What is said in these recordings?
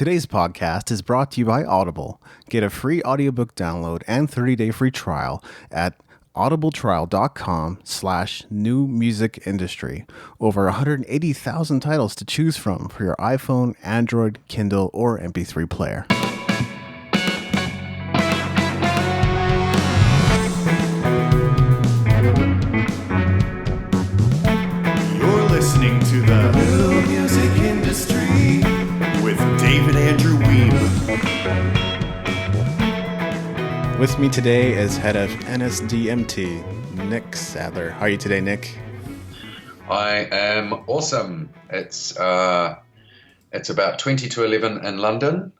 Today's podcast is brought to you by Audible. Get a free audiobook download and 30-day free trial at audibletrial.com/new music industry. Over 180,000 titles to choose from for your iPhone, Android, Kindle, or MP3 player. You're listening to the New Music Industry with David Andrew Weeb. With me today is head of NSDMT, Nick Sadler. How are you today, Nick? I am awesome. It's about 20 to 11 in London.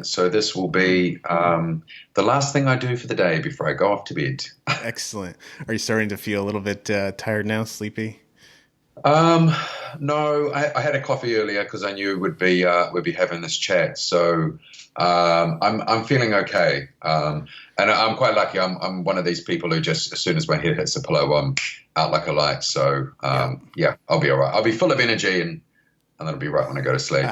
So this will be the last thing I do for the day before I go off to bed. Excellent. Are you starting to feel a little bit tired now, sleepy? No, I had a coffee earlier because I knew we'd be having this chat. So I'm feeling okay. And I'm quite lucky. I'm one of these people who just, as soon as my head hits the pillow, I'm out like a light. So yeah, I'll be all right. I'll be full of energy and that'll be right when I go to sleep.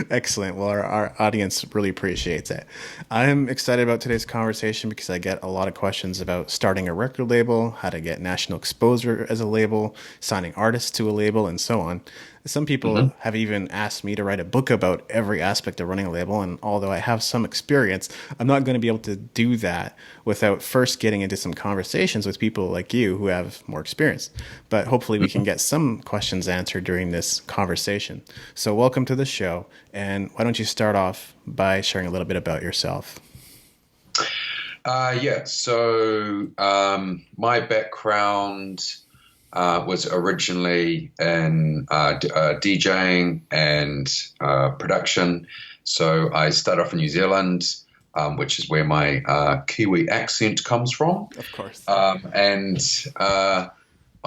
Excellent. Well, our audience really appreciates it. I'm excited about today's conversation because I get a lot of questions about starting a record label, how to get national exposure as a label, signing artists to a label, and so on. Some people have even asked me to write a book about every aspect of running a label, and although I have some experience, I'm not going to be able to do that without first getting into some conversations with people like you who have more experience. But hopefully we can get some questions answered during this conversation. So welcome to the show, and why don't you start off by sharing a little bit about yourself? So my background was originally in DJing and production. So I started off in New Zealand, which is where my Kiwi accent comes from. Of course.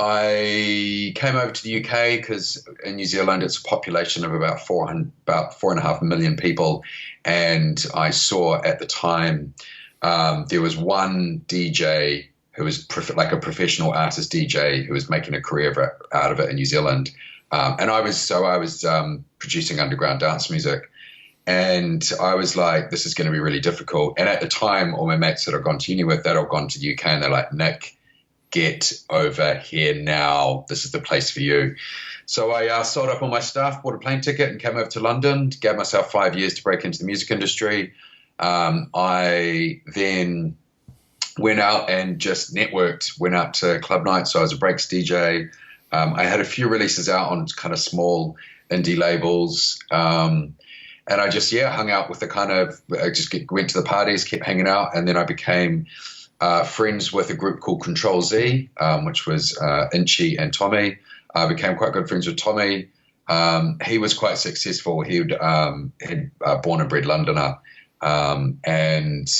I came over to the UK because in New Zealand it's a population of about 4.5 million people, and I saw at the time there was one DJ who was like a professional artist DJ who was making a career out of it in New Zealand, and I was producing underground dance music, and I was like, this is going to be really difficult. And at the time, all my mates that I'd gone to uni with, they'd all gone to the UK, and they're like, Nick, get over here now. This is the place for you. So I sold up all my stuff, bought a plane ticket, and came over to London. Gave myself 5 years to break into the music industry. I then went out and just networked, went out to club nights. So I was a breaks DJ. I had a few releases out on kind of small indie labels. And I just, hung out with went to the parties, kept hanging out. And then I became friends with a group called Control Z, which was Inchi and Tommy. I became quite good friends with Tommy. He was quite successful. He'd born and bred Londoner. And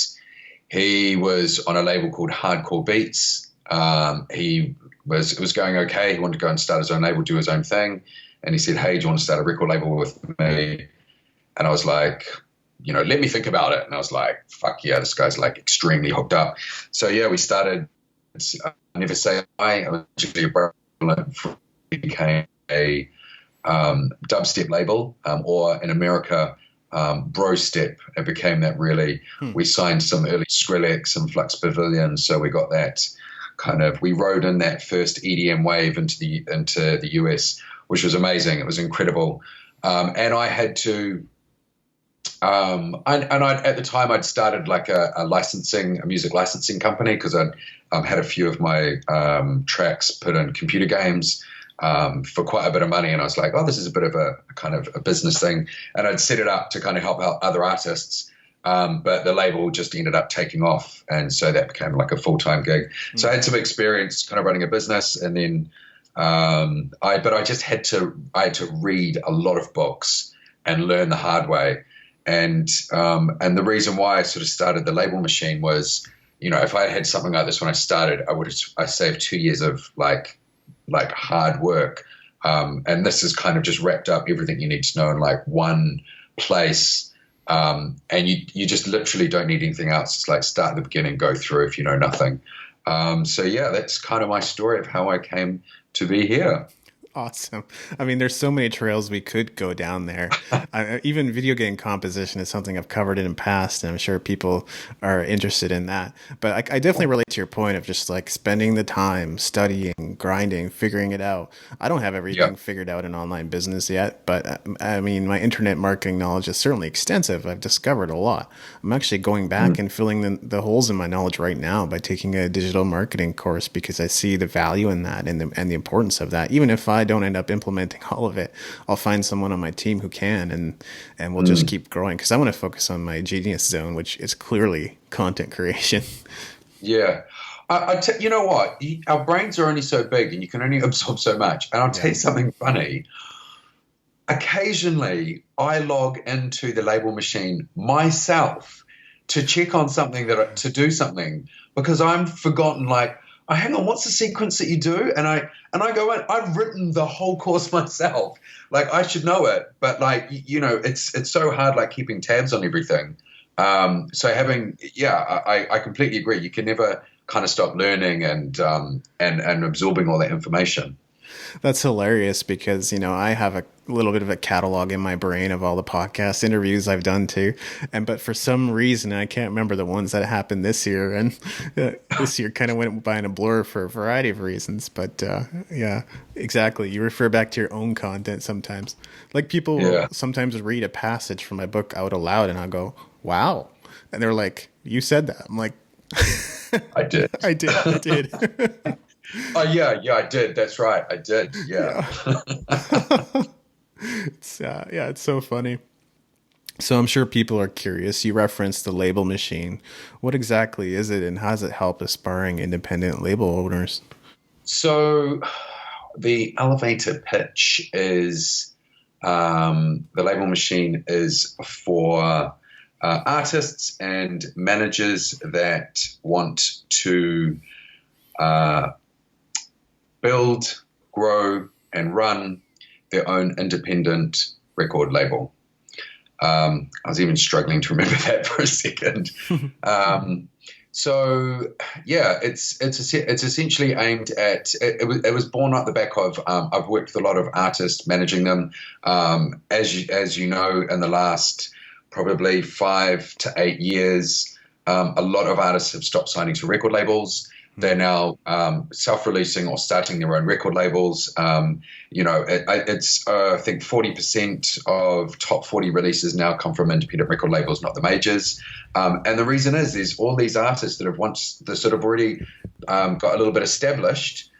he was on a label called Hardcore Beats. It was going okay. He wanted to go and start his own label, do his own thing. And he said, hey, do you want to start a record label with me? And I was like, let me think about it. And I was like, fuck yeah, this guy's like extremely hooked up. So yeah, we started Never Say I. Originally became a dubstep label, or in America, Bro Step. It became that really. We signed some early Skrillex and Flux Pavilion, so we got that we rode in that first EDM wave into the US, which was amazing. It was incredible. And I had to at the time I'd started like a music licensing company, because I'd had a few of my tracks put in computer games for quite a bit of money, and I was like, oh, this is a bit of a kind of a business thing, and I'd set it up to kind of help out other artists, but the label just ended up taking off, and so that became like a full-time gig. So I had some experience kind of running a business, and then I had to read a lot of books and learn the hard way, and the reason why I sort of started the label machine was, if I had something like this when I started, I saved 2 years of like hard work. And this has kind of just wrapped up everything you need to know in like one place. And you just literally don't need anything else. It's like start at the beginning, go through if you know nothing. So yeah, that's kind of my story of how I came to be here. Awesome. I mean, there's so many trails we could go down there. Even video game composition is something I've covered in the past, and I'm sure people are interested in that. But I definitely relate to your point of just like spending the time studying, grinding, figuring it out. I don't have Yeah. everything figured out in online business yet, but I mean, my internet marketing knowledge is certainly extensive. I've discovered a lot. I'm actually going back and filling the holes in my knowledge right now by taking a digital marketing course because I see the value in that and the importance of that. Even if I don't end up implementing all of it, I'll find someone on my team who can, and we'll just keep growing because I want to focus on my genius zone, which is clearly content creation. Yeah. You know what? Our brains are only so big and you can only absorb so much. And I'll tell you something funny. Occasionally, I log into the label machine myself to check on something to do something because I'm forgotten. Like, oh, hang on, what's the sequence that you do? And I go in. I've written the whole course myself. Like, I should know it, but like, it's so hard, like keeping tabs on everything. So I completely agree. You can never kind of stop learning and absorbing all that information. That's hilarious because, I have a little bit of a catalog in my brain of all the podcast interviews I've done too. But for some reason, I can't remember the ones that happened this year. And this year kind of went by in a blur for a variety of reasons. But yeah, exactly. You refer back to your own content sometimes. Like people will sometimes read a passage from my book out aloud and I'll go, wow. And they're like, you said that. I'm like, I did. I did. Oh yeah, I did. That's right. I did. Yeah. It's so funny. So I'm sure people are curious. You referenced the label machine. What exactly is it and how does it help aspiring independent label owners? So the elevator pitch is the label machine is for artists and managers that want to build, grow, and run their own independent record label. I was even struggling to remember that for a second. It's essentially aimed at. It was born out the back of. I've worked with a lot of artists, managing them. As you know, in the last probably 5 to 8 years, a lot of artists have stopped signing to record labels. They're now self-releasing or starting their own record labels. It's I think 40% of top 40 releases now come from independent record labels, not the majors. And the reason is all these artists that have already got a little bit established,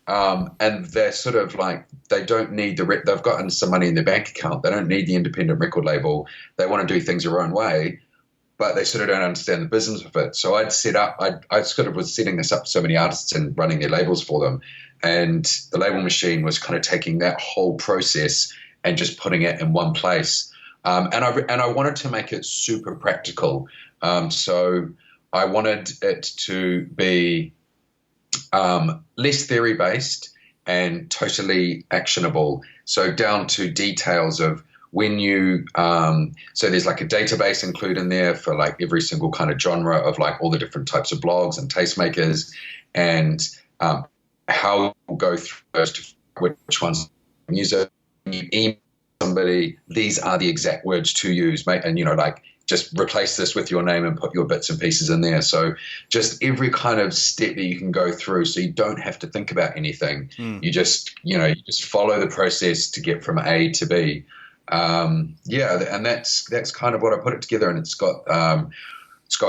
and they're sort of like they don't need they've gotten some money in their bank account. They don't need the independent record label. They want to do things their own way, but they sort of don't understand the business of it. So I sort of was setting this up for so many artists and running their labels for them. And the label machine was kind of taking that whole process and just putting it in one place. And I wanted to make it super practical. So I wanted it to be less theory-based and totally actionable. So down to details of when you so there's like a database included in there for like every single kind of genre of like all the different types of blogs and tastemakers, and how you go through those to which ones use it. You email somebody, these are the exact words to use, mate, and like just replace this with your name and put your bits and pieces in there. So just every kind of step that you can go through, so you don't have to think about anything. You just follow the process to get from A to B. And that's kind of what I put it together, and it's got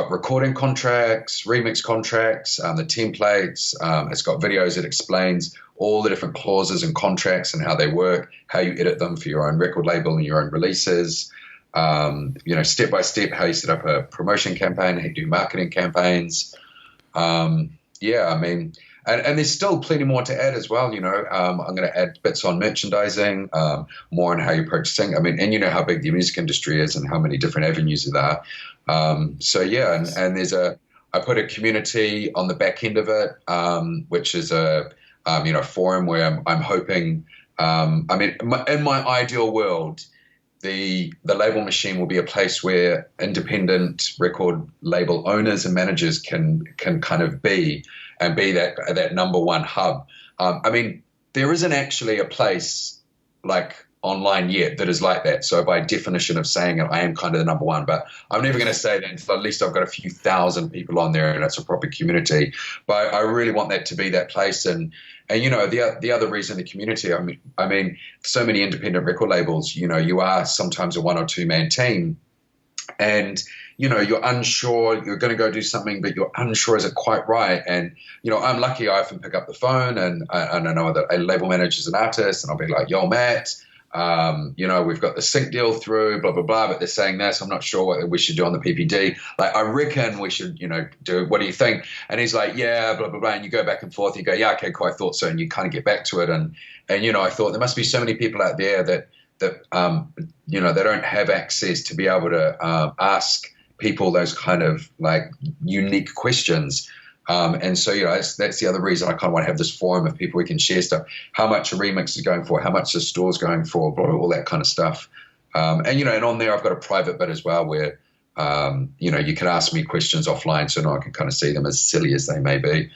recording contracts, remix contracts, the templates. It's got videos that explains all the different clauses and contracts and how they work, how you edit them for your own record label and your own releases. Step by step, how you set up a promotion campaign, how you do marketing campaigns. And there's still plenty more to add as well. I'm going to add bits on merchandising, more on how you're purchasing. I mean, and you know how big the music industry is and how many different avenues there are. And I put a community on the back end of it, which is a forum where I'm hoping. In my ideal world, the label machine will be a place where independent record label owners and managers can kind of be that number one hub. there isn't actually a place like online yet that is like that. So by definition of saying it, I am kind of the number one, but I'm never going to say that until at least I've got a few thousand people on there and it's a proper community. But I really want that to be that place. And you know, the other reason, the community, I mean, so many independent record labels, you know, you are sometimes a 1 or 2 man team, and you know, you're unsure, you're going to go do something, but you're unsure, is it quite right? And, you know, I'm lucky, I often pick up the phone and I know that a label manager's an artist, and I'll be like, yo, Matt, you know, we've got the sync deal through, blah, blah, blah, but they're saying this, I'm not sure what we should do on the PPD. Like, I reckon we should, you know, do, what do you think? And he's like, yeah, blah, blah, blah. And you go back and forth, you go, yeah, okay, cool, I thought so. And you kind of get back to it. And, you know, I thought there must be so many people out there that you know, they don't have access to be able to ask people those kind of like unique questions. And so, you know, that's the other reason I kind of want to have this forum of people we can share stuff. How much a remix is going for, how much the store's going for, blah, blah, all that kind of stuff. And, you know, and on there I've got a private bit as well where, you know, you can ask me questions offline so now I can kind of see them, as silly as they may be.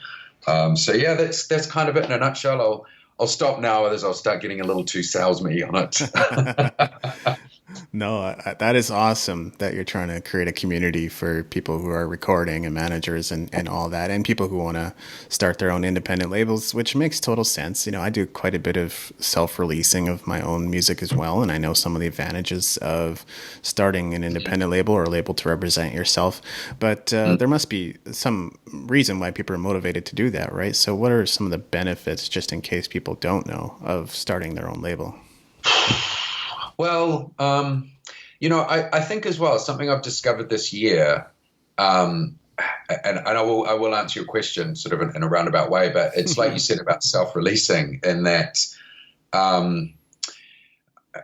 So, yeah, that's kind of it in a nutshell. I'll stop now, otherwise I'll start getting a little too salesy on it. No, that is awesome that you're trying to create a community for people who are recording and managers and all that, and people who want to start their own independent labels, which makes total sense. You know, I do quite a bit of self-releasing of my own music as well, and I know some of the advantages of starting an independent label or a label to represent yourself. But there must be some reason why people are motivated to do that, right? So what are some of the benefits, just in case people don't know, of starting their own label? Well, you know, I think as well, something I've discovered this year, and I will answer your question sort of in a roundabout way, but it's like you said about self-releasing, in that,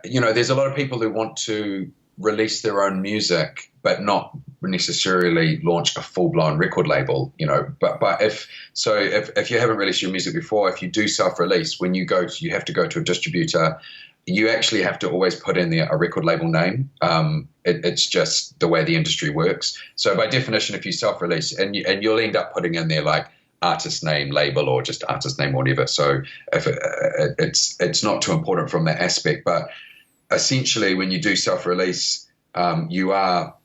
you know, there's a lot of people who want to release their own music, but not necessarily launch a full-blown record label, you know. But if you haven't released your music before, if you do self-release, when you have to go to a distributor, you actually have to always put in there a record label name. It's just the way the industry works. So by definition, if you self-release, and you'll end up putting in there like artist name, label, or just artist name, or whatever. So if it's not too important from that aspect. But essentially, when you do self-release, you are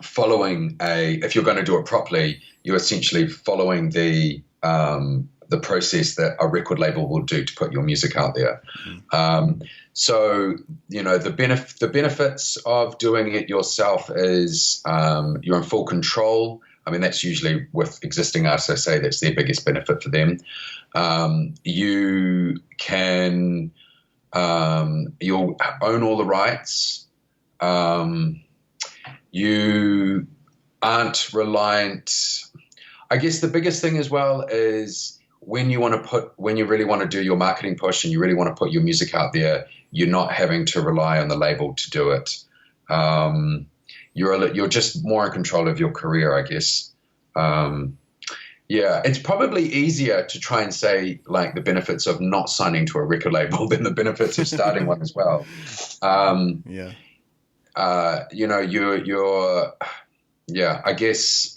following if you're going to do it properly, you're essentially following the process that a record label will do to put your music out there. So, you know, the benefits of doing it yourself is you're in full control. I mean, that's usually with existing artists, I say that's their biggest benefit for them. You can, you'll own all the rights. You aren't reliant. I guess the biggest thing as well is when you really want to do your marketing push and you really want to put your music out there, you're not having to rely on the label to do it. You're just more in control of your career, I guess. Yeah, it's probably easier to try and say like the benefits of not signing to a record label than the benefits of starting one as well. Yeah. You know, I guess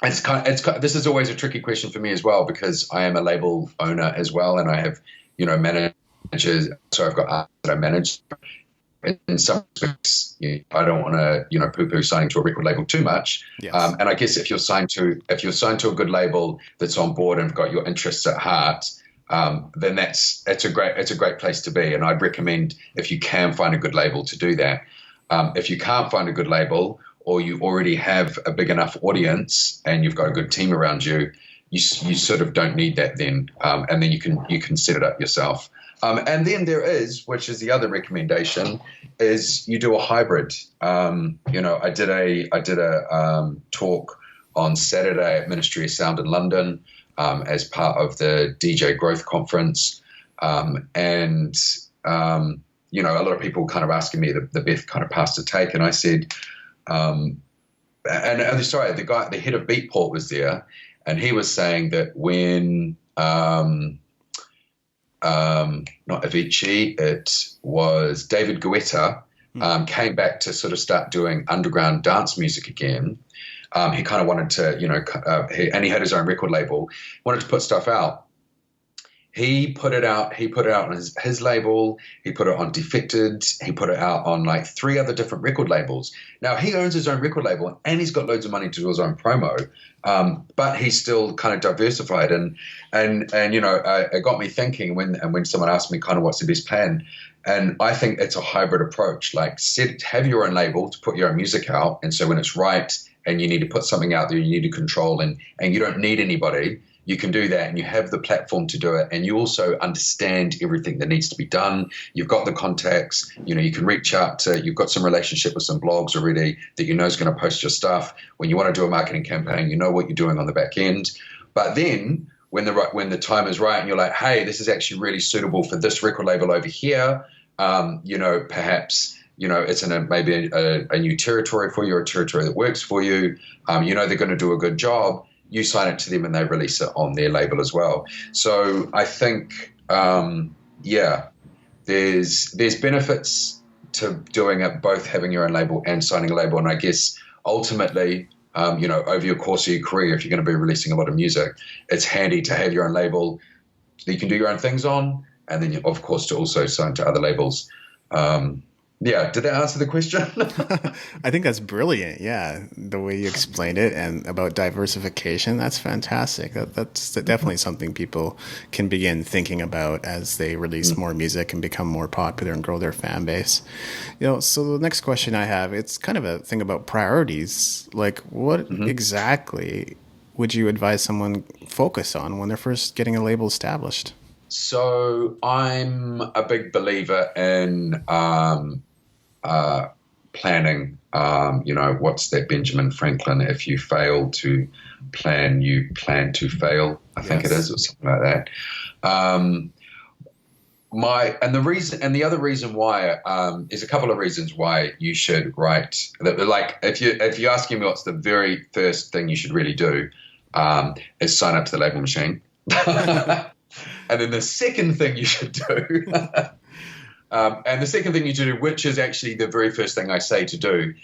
this is always a tricky question for me as well, because I am a label owner as well, and I have, you know, managers. So I've got artists that I manage. In some respects, I don't want to, you know, poo-poo signing to a record label too much. Yes. And I guess if you're signed to a good label that's on board and got your interests at heart, then it's a great place to be. And I'd recommend, if you can find a good label, to do that. If you can't find a good label, or you already have a big enough audience and you've got a good team around you, you sort of don't need that then, and then you can set it up yourself. And then there is, which is the other recommendation, is you do a hybrid. You know, I did a talk on Saturday at Ministry of Sound in London as part of the DJ Growth Conference, and you know, a lot of people kind of asking me the best kind of path to take, and I said, and sorry, the head of Beatport was there, and he was saying that when not Avicii, it was David Guetta, came back to sort of start doing underground dance music again. He kind of wanted to, you know, and he had his own record label, wanted to put stuff out. He put it out. He put it out on his label. He put it on Defected. He put it out on like 3 other different record labels. Now he owns his own record label and he's got loads of money to do his own promo. But he's still kind of diversified. And it got me thinking when someone asked me kind of what's the best plan. And I think it's a hybrid approach. Like have your own label to put your own music out. And so when it's right and you need to put something out there, you need to control and you don't need anybody. You can do that and you have the platform to do it. And you also understand everything that needs to be done. You've got the contacts, you can reach out to, you've got some relationship with some blogs already that you know is going to post your stuff. When you want to do a marketing campaign, you know what you're doing on the back end. But then when the time is right and you're like, hey, this is actually really suitable for this record label over here, perhaps, it's in maybe a new territory for you, or a territory that works for you. They're going to do a good job. You sign it to them and they release it on their label as well. So I think, there's benefits to doing it, both having your own label and signing a label. And I guess ultimately, over your course of your career, if you're going to be releasing a lot of music, it's handy to have your own label that you can do your own things on. And then, of course, to also sign to other labels. Did that answer the question? I think that's brilliant. Yeah, the way you explained it and about diversification, that's fantastic. That's definitely something people can begin thinking about as they release more music and become more popular and grow their fan base. So the next question I have, it's kind of a thing about priorities. Like, what exactly would you advise someone focus on when they're first getting a label established? So I'm a big believer in planning. What's that Benjamin Franklin? If you fail to plan, you plan to fail. I think it is, or something like that. The other reason why is a couple of reasons why you should write. Like if you're asking me what's the very first thing you should really do, is sign up to the label machine. And then the second thing you should do, which is actually the very first thing I say to do,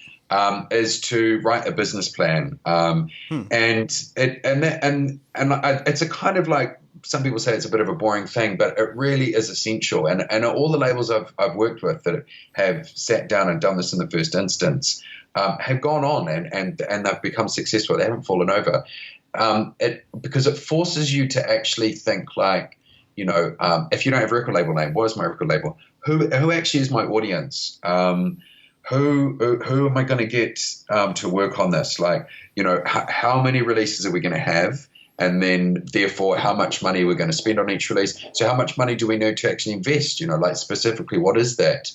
is to write a business plan. And it's a kind of like, some people say it's a bit of a boring thing, but it really is essential. And all the labels I've worked with that have sat down and done this in the first instance have gone on and they've become successful. They haven't fallen over. Because it forces you to actually think like, if you don't have a record label name, what is my record label? Who actually is my audience? Who am I going to get to work on this? Like, how many releases are we going to have? And then, therefore, how much money we're going to spend on each release. So how much money do we need to actually invest? Like specifically, what is that?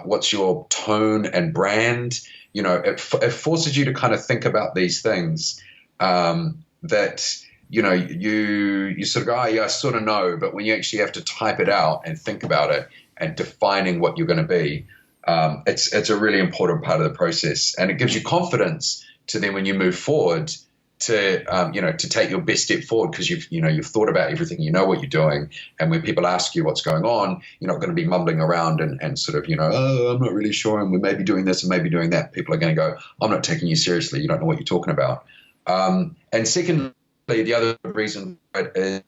What's your tone and brand? It forces you to kind of think about these things that, you sort of go, I sort of know, but when you actually have to type it out and think about it and defining what you're going to be, it's a really important part of the process, and it gives you confidence to then when you move forward to take your best step forward, because you've thought about everything, you know what you're doing, and when people ask you what's going on, you're not going to be mumbling around and sort of I'm not really sure, and we may be doing this and maybe doing that. People are going to go, I'm not taking you seriously, you don't know what you're talking about. And secondly, the other reason is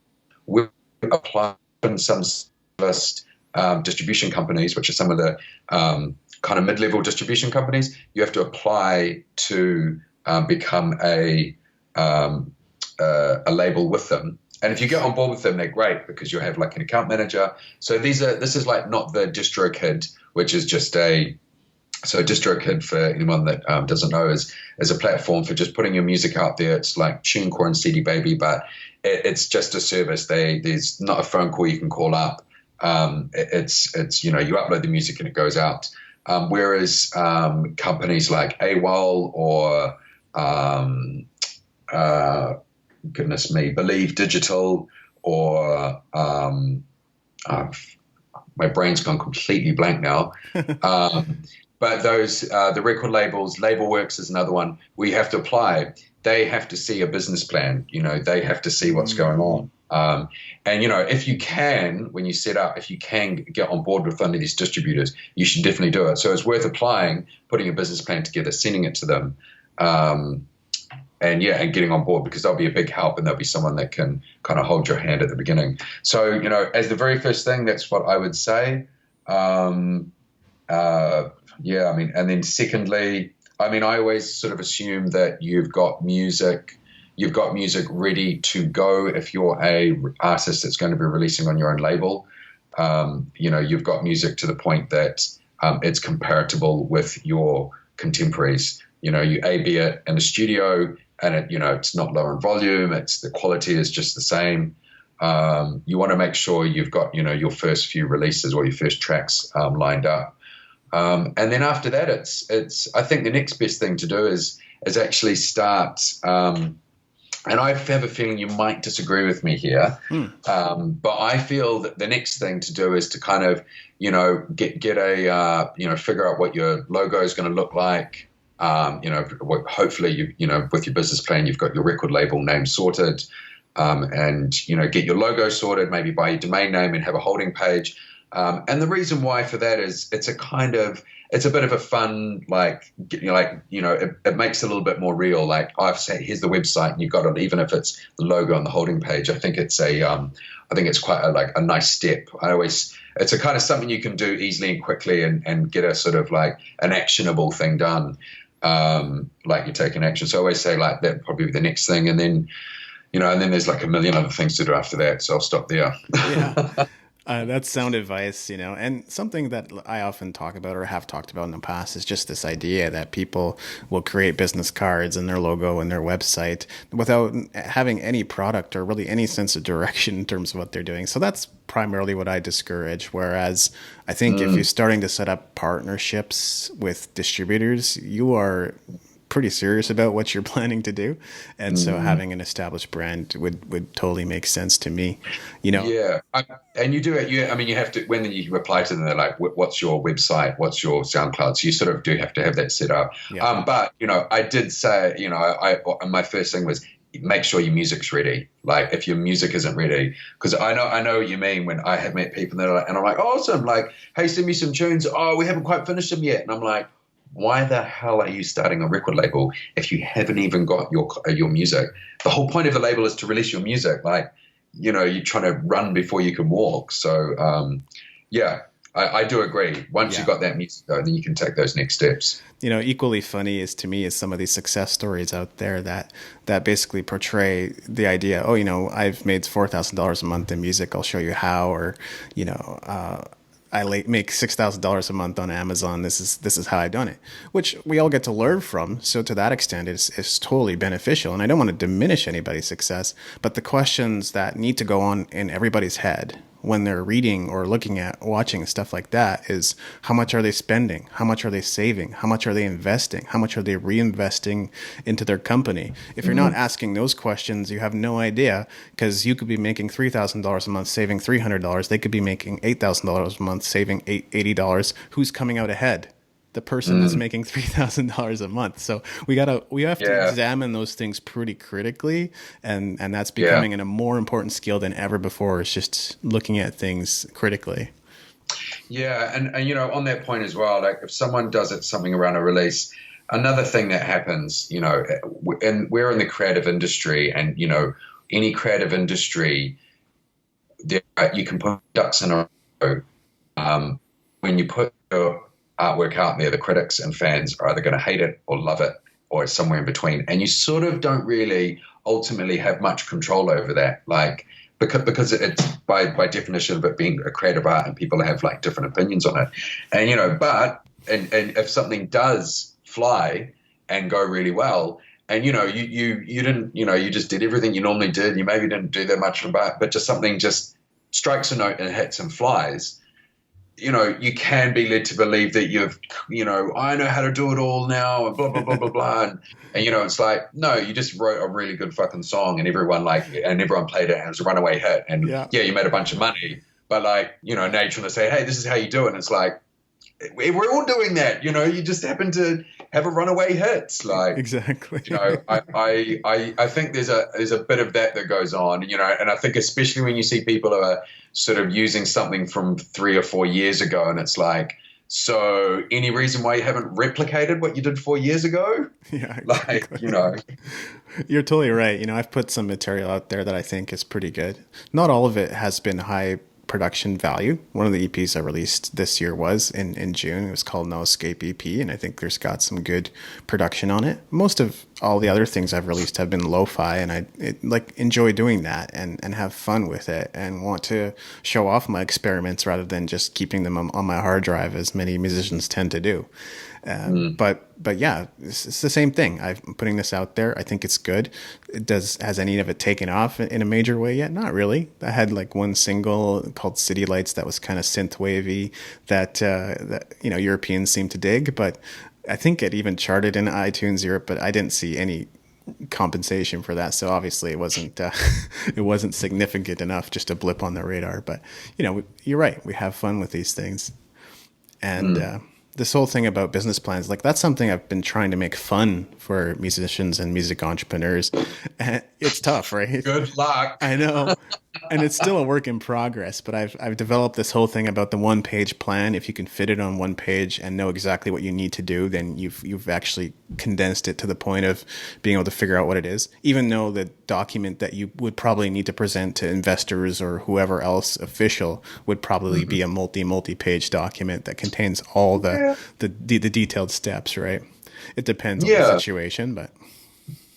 we apply in some distribution companies, which are some of the kind of mid-level distribution companies. You have to apply to become a label with them, and if you get on board with them, they're great because you'll have like an account manager. So this is like not the DistroKid, which is just DistroKid, for anyone that doesn't know, is a platform for just putting your music out there. It's like TuneCore and CD Baby, but it's just a service. There's not a phone call you can call up. It's you upload the music and it goes out. Whereas companies like AWOL or goodness me, Believe Digital, or my brain's gone completely blank now. But those, the record labels, LabelWorks is another one. We have to apply. They have to see a business plan. They have to see what's going on. And if you can, when you set up, if you can get on board with one of these distributors, you should definitely do it. So it's worth applying, putting a business plan together, sending it to them. and getting on board, because they'll be a big help, and there'll be someone that can kind of hold your hand at the beginning. So, as the very first thing, that's what I would say. And then secondly, I always sort of assume that you've got music ready to go if you're a artist that's going to be releasing on your own label. You've got music to the point that it's comparable with your contemporaries. You A/B it in the studio, and it's not lower in volume. The quality is just the same. You want to make sure you've got your first few releases or your first tracks lined up, and then after that, I think the next best thing to do is actually start. And I have a feeling you might disagree with me here, but I feel that the next thing to do is to kind of, figure out what your logo is going to look like. Hopefully, with your business plan, you've got your record label name sorted, and get your logo sorted. Maybe buy your domain name and have a holding page. And the reason why for that is it's a bit of a fun, it makes it a little bit more real. Like, I've said, here's the website, and you've got it, even if it's the logo on the holding page. I think it's quite a nice step. It's a kind of something you can do easily and quickly, and get a sort of like an actionable thing done. Like you're taking action. So I always say like that probably be the next thing. And then, and then there's like a million other things to do after that. So I'll stop there. Yeah. That's sound advice, and something that I often talk about or have talked about in the past is just this idea that people will create business cards and their logo and their website without having any product or really any sense of direction in terms of what they're doing. So that's primarily what I discourage. Whereas I think if you're starting to set up partnerships with distributors, you are pretty serious about what you're planning to do, and so having an established brand would totally make sense to me. And you do it. You have to, when you reply to them, they're like, "What's your website? What's your SoundCloud?" So you sort of do have to have that set up. Yeah. But I did say, my first thing was, make sure your music's ready. Like, if your music isn't ready, because I know what you mean. When I have met people that are like, and I'm like, awesome, like, hey, send me some tunes. Oh, we haven't quite finished them yet, and I'm like, why the hell are you starting a record label if you haven't even got your music? The whole point of the label is to release your music. Like, you're trying to run before you can walk. So, I do agree. Once you've got that music, though, then you can take those next steps. Equally funny is to me is some of these success stories out there that basically portray the idea, I've made $4,000 a month in music. I'll show you how, or, I make $6,000 a month on Amazon. This is how I've done it, which we all get to learn from. So to that extent, it's totally beneficial. And I don't want to diminish anybody's success, but the questions that need to go on in everybody's head when they're reading or looking at watching stuff like that is, how much are they spending? How much are they saving? How much are they investing? How much are they reinvesting into their company? If you're not asking those questions, you have no idea, because you could be making $3,000 a month, saving $300. They could be making $8,000 a month, saving $80. Who's coming out ahead? The person that's making $3,000 a month. So we have to examine those things pretty critically, and that's becoming a more important skill than ever before. It's just looking at things critically. Yeah, and on that point as well, like, if someone does something around a release, another thing that happens, and we're in the creative industry, and any creative industry, you can put ducks in a row. When you put your artwork out there, the critics and fans are either going to hate it or love it, or it's somewhere in between, and you sort of don't really ultimately have much control over that, like, because it's by definition of it being a creative art, and people have like different opinions on it, and but if something does fly and go really well, and you didn't, you just did everything you normally did, you maybe didn't do that much about, but just something just strikes a note and hits and flies, you can be led to believe that I know how to do it all now, and blah, blah, blah, blah, blah. And it's like, no, you just wrote a really good fucking song, and everyone played it, and it was a runaway hit. And you made a bunch of money, but now you're trying to say, hey, this is how you do it. And it's like, we're all doing that, you just happen to have a runaway hit. Like, exactly. I think there's a bit of that goes on, and I think especially when you see people who are sort of using something from 3 or 4 years ago, and it's like So any reason why you haven't replicated what you did 4 years ago? Yeah, Like, exactly. you know, You're totally right. I've put some material out there that I think is pretty good. Not all of it has been high production value. One of the EPs I released this year was in June. It was called No Escape EP, and I think there's got some good production on it. Most of all the other things I've released have been lo-fi, and like enjoy doing that and have fun with it and want to show off my experiments rather than just keeping them on my hard drive, as many musicians tend to do. But yeah, it's the same thing. I'm putting this out there. I think it's good. Has any of it taken off in a major way yet? Not really. I had like one single called City Lights that was kind of synth wavy that Europeans seem to dig, but I think it even charted in iTunes Europe, but I didn't see any compensation for that. So obviously it wasn't significant enough, just a blip on the radar. But you're right. We have fun with these things. And this whole thing about business plans, like that's something I've been trying to make fun for musicians and music entrepreneurs. And it's tough, right? good luck. I know. And it's still a work in progress, but I've developed this whole thing about the 1-page plan. If you can fit it on one page and know exactly what you need to do, then you've actually condensed it to the point of being able to figure out what it is. Even though the document that you would probably need to present to investors or whoever else official would probably be a multi-page document that contains all the detailed steps, right? It depends on the situation, but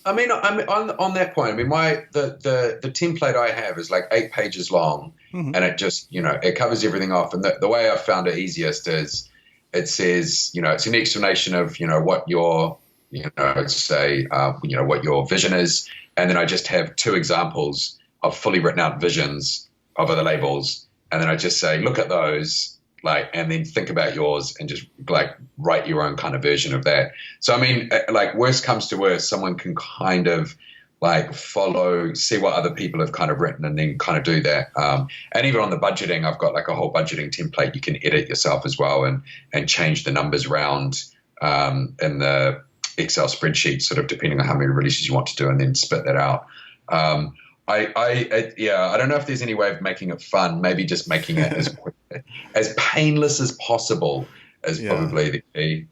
I mean, on that point, I mean, the template I have is like 8 pages long, and it just, it covers everything off. And the way I've found it easiest is it says, it's an explanation of, what your, what your vision is. And then I just have 2 examples of fully written out visions of other labels. And then I just say, look at those. And then think about yours and just like write your own kind of version of that. So, I mean, like worst comes to worst, someone can kind of like see what other people have kind of written and then kind of do that. And even on the budgeting, I've got like a whole budgeting template you can edit yourself as well and change the numbers around in the Excel spreadsheet, sort of depending on how many releases you want to do and then spit that out. I don't know if there's any way of making it fun. Maybe just making it as painless as possible is probably the key.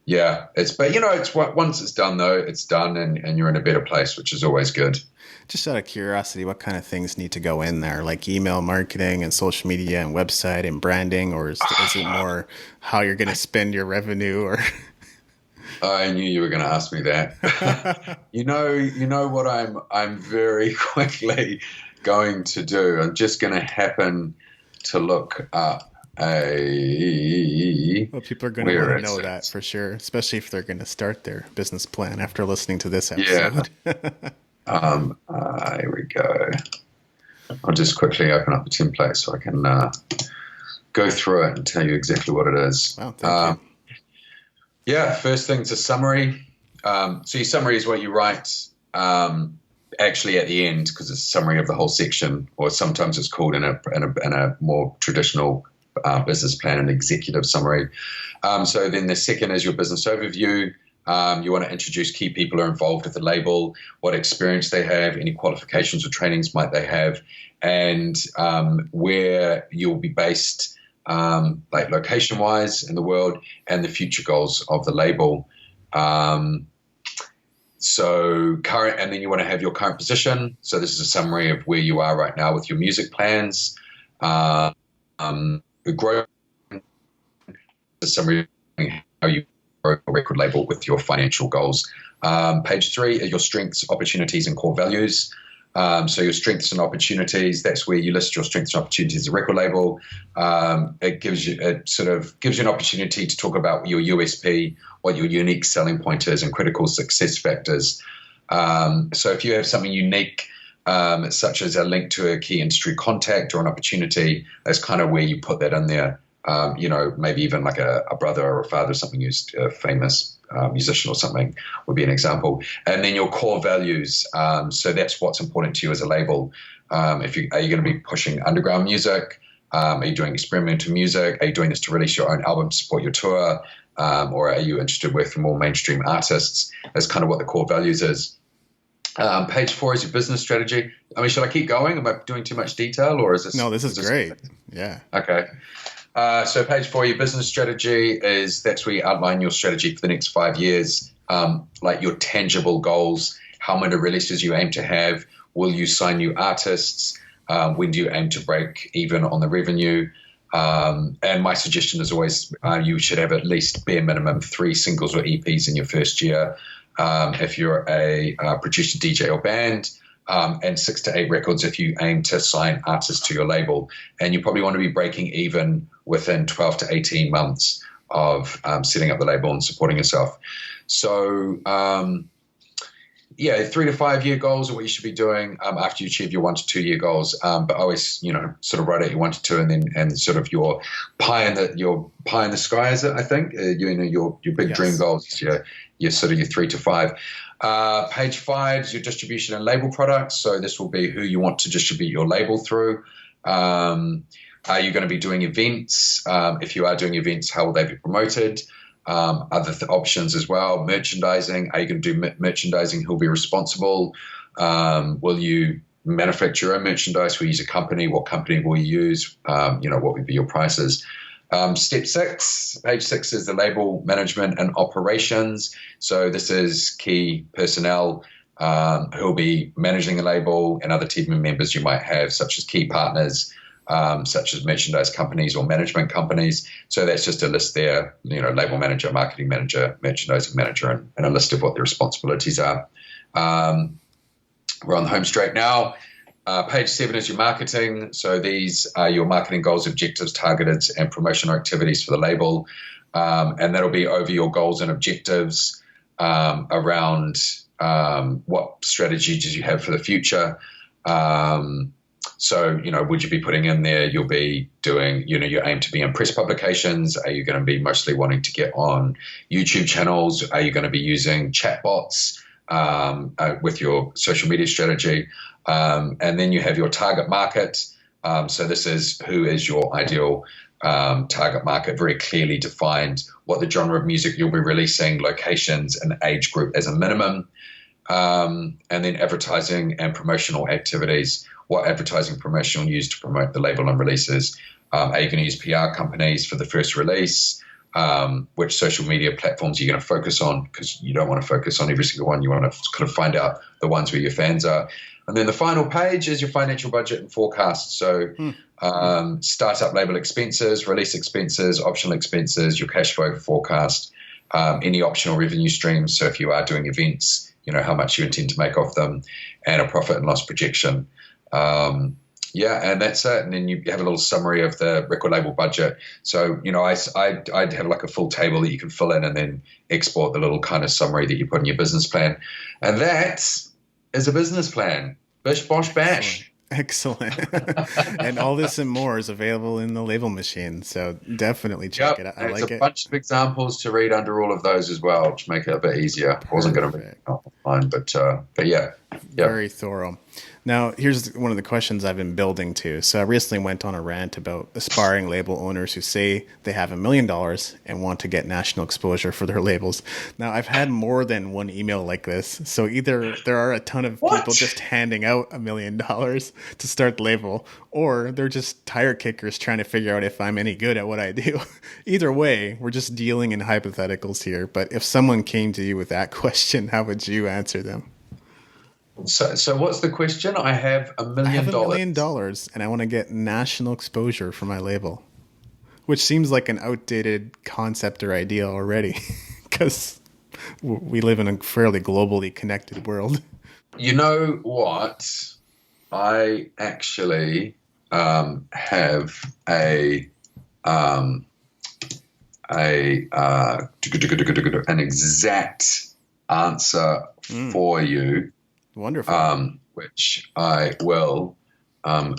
It's once it's done though, it's done, and you're in a better place, which is always good. Just out of curiosity, what kind of things need to go in there, like email marketing and social media and website and branding, or is it more how you're going to spend your revenue or? I knew you were going to ask me that. You know what I'm very quickly going to do. I'm just going to happen to look up Well, people are going to want to know that for sure, especially if they're going to start their business plan after listening to this episode. Here we go. I'll just quickly open up the template so I can go through it and tell you exactly what it is. Wow, thank you. Yeah, first thing's a summary. So your summary is what you write actually at the end, because it's a summary of the whole section, or sometimes it's called in a more traditional business plan an executive summary. So then the second is your business overview. You want to introduce key people who are involved with the label, what experience they have, any qualifications or trainings might they have, and where you'll be based, like location-wise in the world, and the future goals of the label. So current, and then you want to have your current position. So this is a summary of where you are right now with your music plans. The growth, the summary of how you grow a record label with your financial goals. Page 3 are your strengths, opportunities, and core values. So your strengths and opportunities, that's where you list your strengths and opportunities as a record label. It gives you an opportunity to talk about your USP, what your unique selling point is, and critical success factors. So if you have something unique, such as a link to a key industry contact or an opportunity, that's kind of where you put that in there. Maybe even like a brother or a father or something who's a famous musician or something would be an example. And then your core values. So that's what's important to you as a label. Are you going to be pushing underground music? Are you doing experimental music? Are you doing this to release your own album to support your tour? Or are you interested in working with more mainstream artists? That's kind of what the core values is. Page 4 is your business strategy. I mean, should I keep going? Am I doing too much detail, or is this? No, this is great. Yeah. Okay. So page 4, your business strategy that's where you outline your strategy for the next 5 years, like your tangible goals, how many releases you aim to have, will you sign new artists, when do you aim to break even on the revenue? And my suggestion is always you should have at least bare minimum 3 singles or EPs in your first year. If you're a producer, DJ, or band, and 6 to 8 records if you aim to sign artists to your label. And you probably want to be breaking even within 12 to 18 months of setting up the label and supporting yourself. So, 3 to 5 year goals are what you should be doing after you achieve your 1 to 2 year goals. But always, sort of write out your 1 to 2, and sort of your pie in the sky is it? I think your big Yes. dream goals is your sort of your 3 to 5. Page 5 is your distribution and label products. So this will be who you want to distribute your label through. Are you going to be doing events? If you are doing events, how will they be promoted? Other options as well. Merchandising. Are you going to do merchandising? Who will be responsible? Will you manufacture your own merchandise? Will you use a company? What company will you use? What would be your prices? Step 6, page 6 is the label management and operations. So this is key personnel who will be managing the label and other team members you might have, such as key partners, such as merchandise companies or management companies. So that's just a list there, label manager, marketing manager, merchandising manager, and a list of what their responsibilities are. We're on the home straight now. Page 7 is your marketing. So these are your marketing goals, objectives, targeted, and promotional activities for the label. And that'll be over your goals and objectives around what strategies you have for the future. So, would you be putting in there, you'll be doing, you aim to be in press publications? Are you going to be mostly wanting to get on YouTube channels? Are you going to be using chatbots with your social media strategy? And then you have your target market. So this is who is your ideal target market, very clearly defined, what the genre of music you'll be releasing, locations, and age group as a minimum. And then advertising and promotional activities. What advertising promotion you'll use to promote the label and releases? Are you going to use PR companies for the first release? Which social media platforms are you going to focus on? Because you don't want to focus on every single one. You want to kind of find out the ones where your fans are. And then the final page is your financial budget and forecast. So startup label expenses, release expenses, optional expenses, your cash flow forecast, any optional revenue streams. So if you are doing events, how much you intend to make off them, and a profit and loss projection. And that's it. And then you have a little summary of the record label budget. So, I'd have like a full table that you can fill in and then export the little kind of summary that you put in your business plan. And that is a business plan. Bish, bosh, bash. Excellent. And all this and more is available in the label machine. So definitely check it out. I like it. It's a bunch of examples to read under all of those as well, to make it a bit easier. I wasn't going to read it online, but yeah. Very thorough. Now, here's one of the questions I've been building to. So I recently went on a rant about aspiring label owners who say they have $1 million and want to get national exposure for their labels. Now, I've had more than one email like this. So either there are a ton of people just handing out $1 million to start the label, or they're just tire kickers trying to figure out if I'm any good at what I do. Either way, we're just dealing in hypotheticals here. But if someone came to you with that question, how would you answer them? So what's the question? I have $1 million. I have $1 million and I want to get national exposure for my label, which seems like an outdated concept or idea already because we live in a fairly globally connected world. You know what? I actually have an exact answer for you. Wonderful. Which I will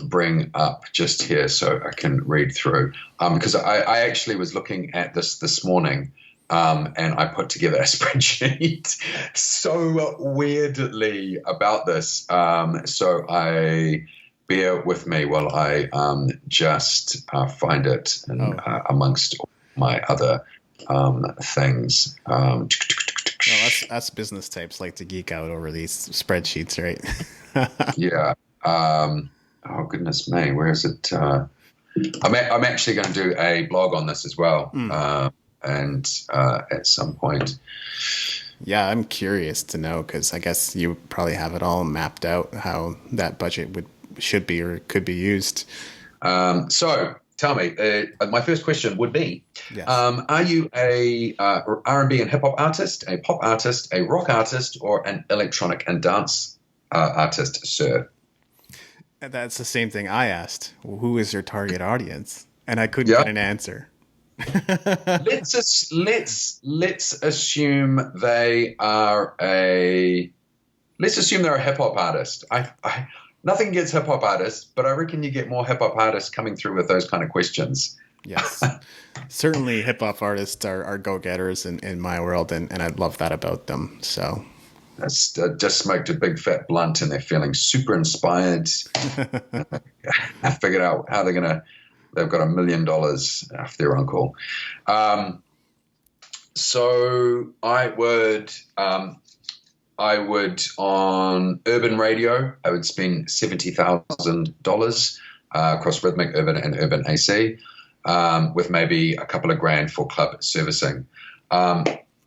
bring up just here so I can read through. Because I actually was looking at this morning and I put together a spreadsheet so weirdly about this. So bear with me while I just find it amongst my other things. Well, us business types like to geek out over these spreadsheets, right? Yeah. Oh, goodness me. Where is it? I'm actually going to do a blog on this as well, and at some point. Yeah, I'm curious to know because I guess you probably have it all mapped out how that budget should be or could be used. So tell me, my first question would be, Yes. are you a R&B and hip hop artist, a pop artist, a rock artist, or an electronic and dance artist, sir? That's the same thing I asked. Who is your target audience? And I couldn't Yeah. get an answer. Let's assume they are a hip hop artist. I nothing against hip hop artists, but I reckon you get more hip hop artists coming through with those kind of questions. Yes. Certainly hip hop artists are go-getters in my world, and I love that about them. So That's just smoked a big fat blunt and they're feeling super inspired. I figured out how they've got $1 million off their uncle. So I would on urban radio, I would spend $70,000 across rhythmic, urban, and urban AC, with maybe a couple of grand for club servicing.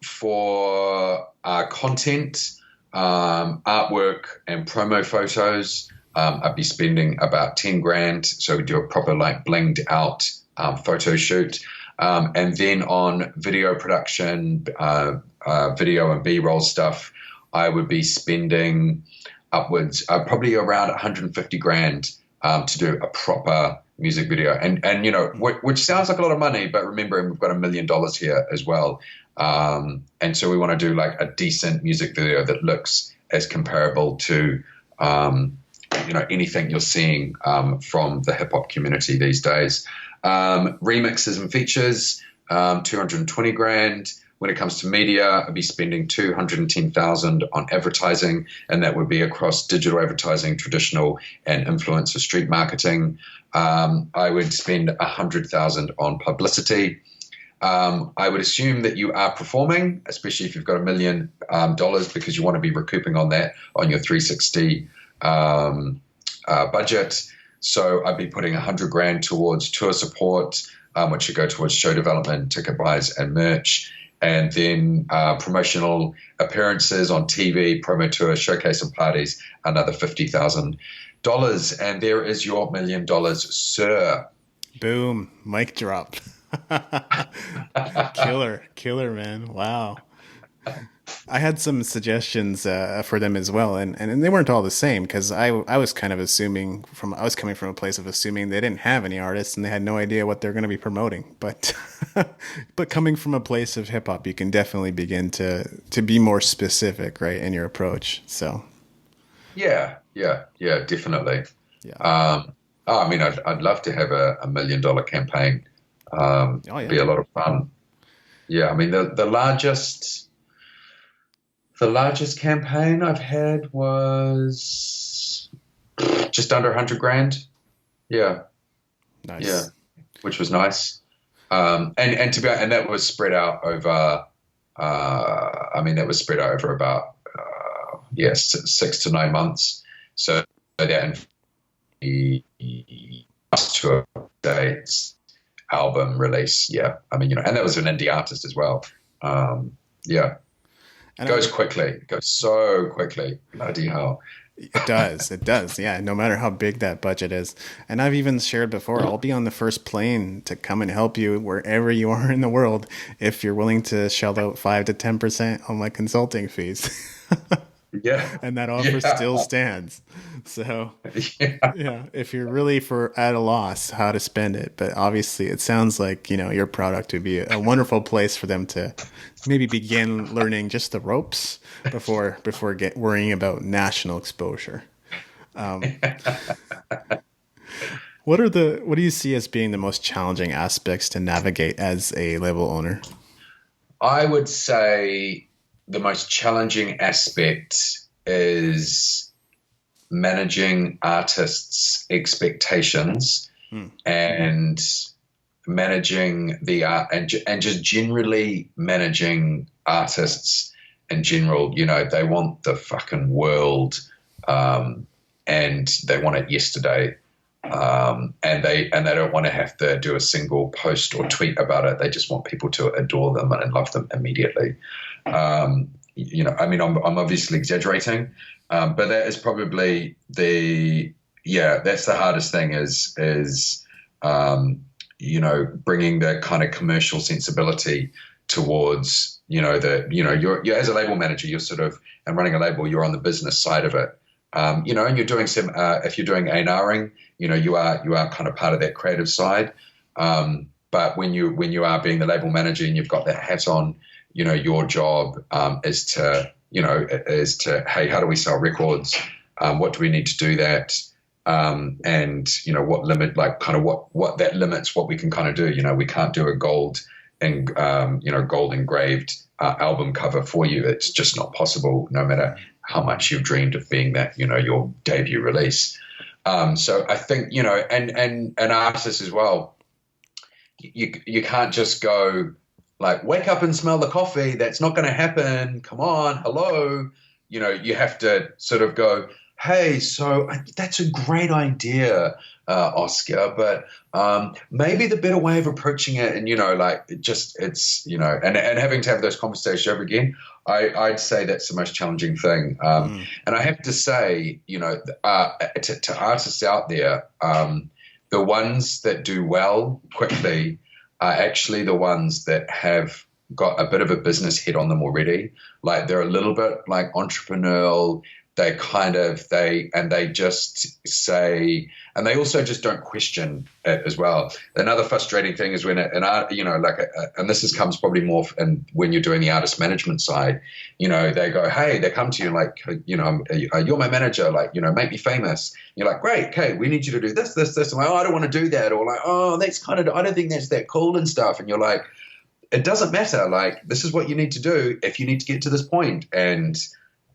For content, artwork, and promo photos, I'd be spending about 10 grand. So we do a proper blinged out photo shoot. And then on video production, video and B-roll stuff, I would be spending upwards, probably around 150 grand to do a proper music video. And which sounds like a lot of money, but remembering we've got $1 million here as well. And so we want to do like a decent music video that looks as comparable to, anything you're seeing from the hip hop community these days. Remixes and features, 220 grand. When it comes to media, I'd be spending 210,000 on advertising, and that would be across digital advertising, traditional, and influencer street marketing. I would spend 100,000 on publicity. I would assume that you are performing, especially if you've got $1 million, because you want to be recouping on that on your 360 budget. So I'd be putting 100 grand towards tour support, which should go towards show development, ticket buys, and merch. And then promotional appearances on TV, promo tours, showcase, and parties, another $50,000. And there is your $1 million, sir. boom, mic drop. Killer, man. Wow. I had some suggestions for them as well, and they weren't all the same because I was kind of assuming I was coming from a place of assuming they didn't have any artists and they had no idea what they're going to be promoting. But but coming from a place of hip hop, you can definitely begin to be more specific, right, in your approach. So yeah, definitely. Yeah. I mean, I'd love to have a $1 million campaign. Yeah. Be a lot of fun. Yeah, I mean the largest campaign I've had was just under 100 grand. Yeah. Nice. Yeah. Which was nice. And that was spread out over, about, 6 to 9 months. So that to a dates album release. Yeah. I mean, and that was an indie artist as well. Yeah. And it goes quickly. It goes so quickly. Bloody hell. It does. Yeah, no matter how big that budget is. And I've even shared before, I'll be on the first plane to come and help you wherever you are in the world if you're willing to shell out 5 to 10% on my consulting fees. Yeah. And that offer still stands. So yeah, if you're really at a loss how to spend it, but obviously it sounds like, your product would be a wonderful place for them to maybe begin learning just the ropes before worrying about national exposure. What do you see as being the most challenging aspects to navigate as a label owner? I would say the most challenging aspect is managing artists' expectations and managing the art and just generally managing artists in general. They want the fucking world and they want it yesterday. and they don't want to have to do a single post or tweet about it. They just want people to adore them and love them immediately. I mean, I'm obviously exaggerating, but that is probably that's the hardest thing is bringing the kind of commercial sensibility towards, you're as a label manager, you're sort of, and running a label, you're on the business side of it. And you're doing some, if you're doing A&Ring, you are kind of part of that creative side. But when you are being the label manager and you've got that hat on, your job is to, hey, how do we sell records? What do we need to do that? And what limit, like kind of what that limits what we can kind of do. We can't do a gold and gold engraved album cover for you. It's just not possible, no matter how much you've dreamed of being that, your debut release. So I think, and artists as well, you can't just go like, wake up and smell the coffee. That's not going to happen. Come on. Hello. You have to sort of go, hey, so that's a great idea, Oscar, but maybe the better way of approaching it, and and having to have those conversations over again, I'd say that's the most challenging thing. And I have to say, to artists out there, the ones that do well quickly are actually the ones that have got a bit of a business head on them already. Like they're a little bit like entrepreneurial. They just say, and they also just don't question it as well. Another frustrating thing is when and this comes probably more when you're doing the artist management side, they go, hey, they come to you like, you're my manager, like, make me famous. You're like, great, okay, we need you to do this. I'm like, oh, I don't want to do that. Or like, oh, that's kind of, I don't think that's that cool and stuff. And you're like, it doesn't matter. Like, this is what you need to do if you need to get to this point. And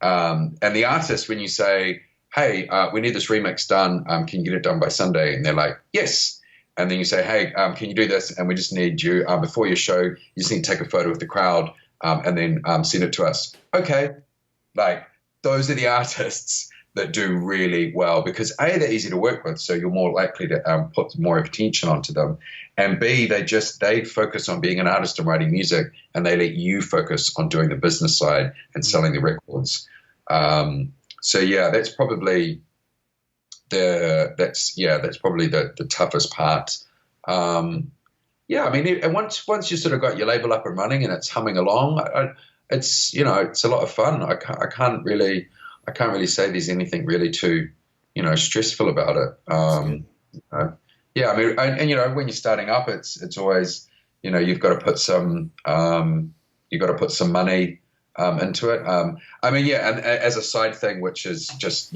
the artist, when you say, hey, we need this remix done, can you get it done by Sunday? And they're like, yes. And then you say, hey, can you do this? And we just need you, before your show, you just need to take a photo of the crowd and then send it to us. Okay. Like, those are the artists that do really well because A, they're easy to work with, so you're more likely to put more attention onto them. And B, they focus on being an artist and writing music, and they let you focus on doing the business side and selling the records. So yeah, that's probably the toughest part. Yeah, I mean, and once you sort of got your label up and running and it's humming along, it's a lot of fun. I can't really say there's anything really too stressful about it. Yeah, I mean, and when you're starting up, it's always you've got to put some money into it. I mean, yeah, and as a side thing, which is just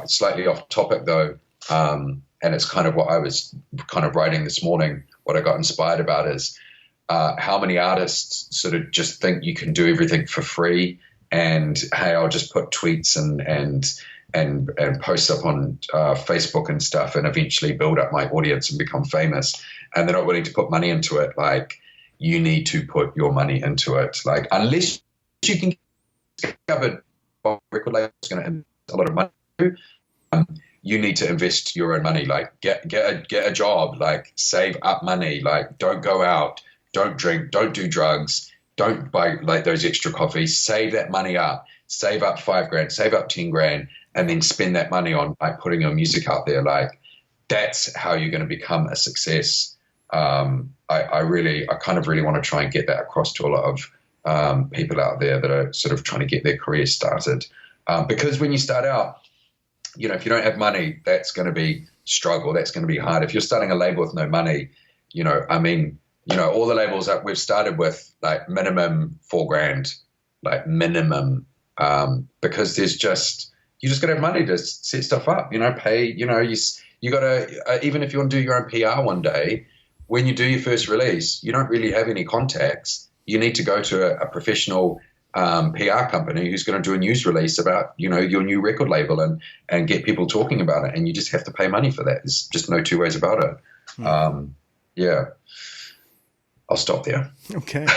slightly off topic though, and it's kind of what I was kind of writing this morning. What I got inspired about is how many artists sort of just think you can do everything for free, and hey, I'll just put tweets and post up on Facebook and stuff, and eventually build up my audience and become famous. And they're not willing to put money into it. Like, you need to put your money into it. Like, unless you can discover a record label is going to invest a lot of money, you need to invest your own money. Like, get a job. Like, save up money. Like, don't go out. Don't drink. Don't do drugs. Don't buy like those extra coffees. Save that money up. Save up $5,000. Save up $10,000. And then spend that money on like putting your music out there. Like, that's how you're going to become a success. I kind of really want to try and get that across to a lot of people out there that are sort of trying to get their career started. Because when you start out, if you don't have money, that's going to be struggle. That's going to be hard. If you're starting a label with no money, all the labels that we've started with, like minimum $4,000, like minimum, because you just got to have money to set stuff up, pay, you got to, even if you want to do your own PR one day, when you do your first release, you don't really have any contacts. You need to go to a professional PR company who's going to do a news release about, your new record label and get people talking about it. And you just have to pay money for that. There's just no two ways about it. Yeah. I'll stop there. Okay.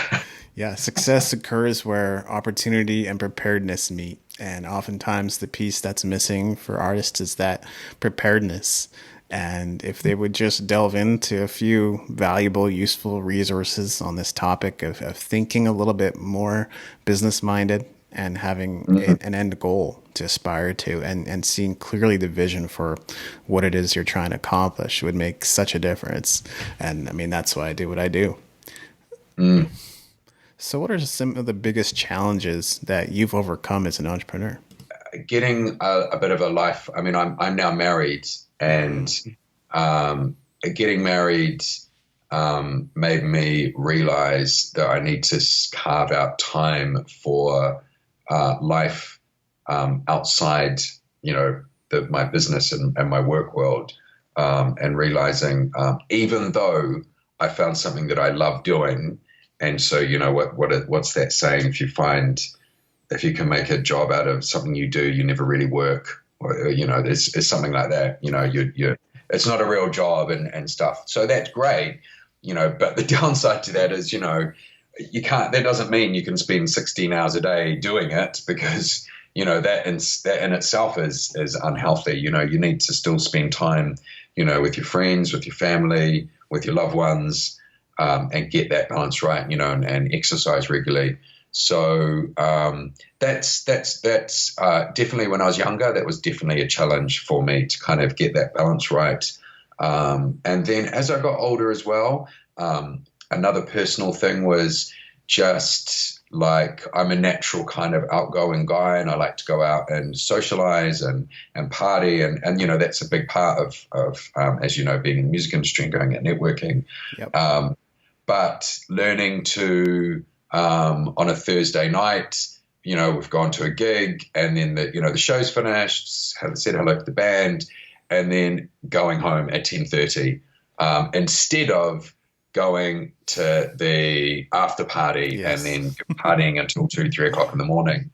Yeah. Success occurs where opportunity and preparedness meet. And oftentimes the piece that's missing for artists is that preparedness. And if they would just delve into a few valuable, useful resources on this topic of thinking a little bit more business minded and having an end goal to aspire to, and seeing clearly the vision for what it is you're trying to accomplish would make such a difference. And I mean, that's why I do what I do. Mm. So, what are some of the biggest challenges that you've overcome as an entrepreneur? Getting a bit of a life. I mean, I'm now married, and getting married made me realize that I need to carve out time for life outside, my business and my work world, and realizing even though I found something that I love doing, and so what's that saying? If you can make a job out of something you do, you never really work, or there's something like that. It's not a real job and stuff. So that's great, but the downside to that is, you can't. That doesn't mean you can spend 16 hours a day doing it, because that in itself is unhealthy. You need to still spend time, with your friends, with your family, with your loved ones, and get that balance right. And exercise regularly. So that's definitely, when I was younger, that was definitely a challenge for me to kind of get that balance right. And then as I got older as well, another personal thing was just like, I'm a natural kind of outgoing guy, and I like to go out and socialize and party. And that's a big part of as you know, being in the music industry and going out networking. Yep. But learning to, on a Thursday night, we've gone to a gig, and then the show's finished, said hello to the band, and then going home at 10:30, instead of going to the after party. Yes. And then partying until 2-3 o'clock in the morning.